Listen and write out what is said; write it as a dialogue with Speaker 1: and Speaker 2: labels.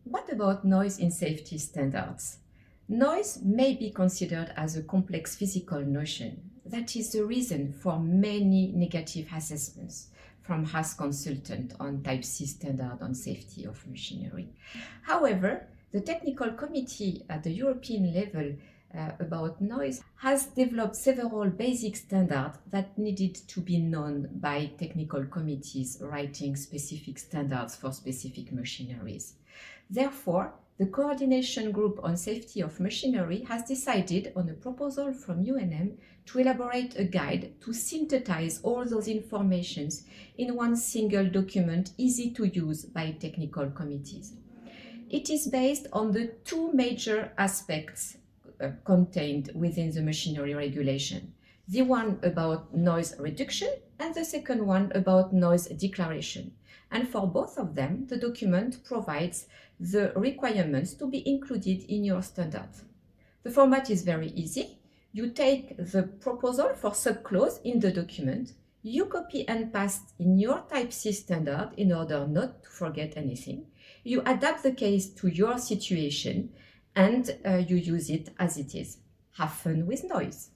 Speaker 1: What about noise in safety standards? Noise may be considered as a complex physical notion. That is the reason for many negative assessments from HAS consultant on Type C standard on safety of machinery. However, the technical committee at the European level about noise has developed several basic standards that needed to be known by technical committees writing specific standards for specific machineries. Therefore, the Coordination Group on Safety of Machinery has decided on a proposal from UNM to elaborate a guide to synthesize all those informations in one single document easy to use by technical committees. It is based on the two major aspects contained within the machinery regulation. The one about noise reduction and the second one about noise declaration. And for both of them, the document provides the requirements to be included in your standard. The format is very easy. You take the proposal for subclause in the document, you copy and paste in your Type C standard in order not to forget anything. You adapt the case to your situation and you use it as it is. Have fun with noise.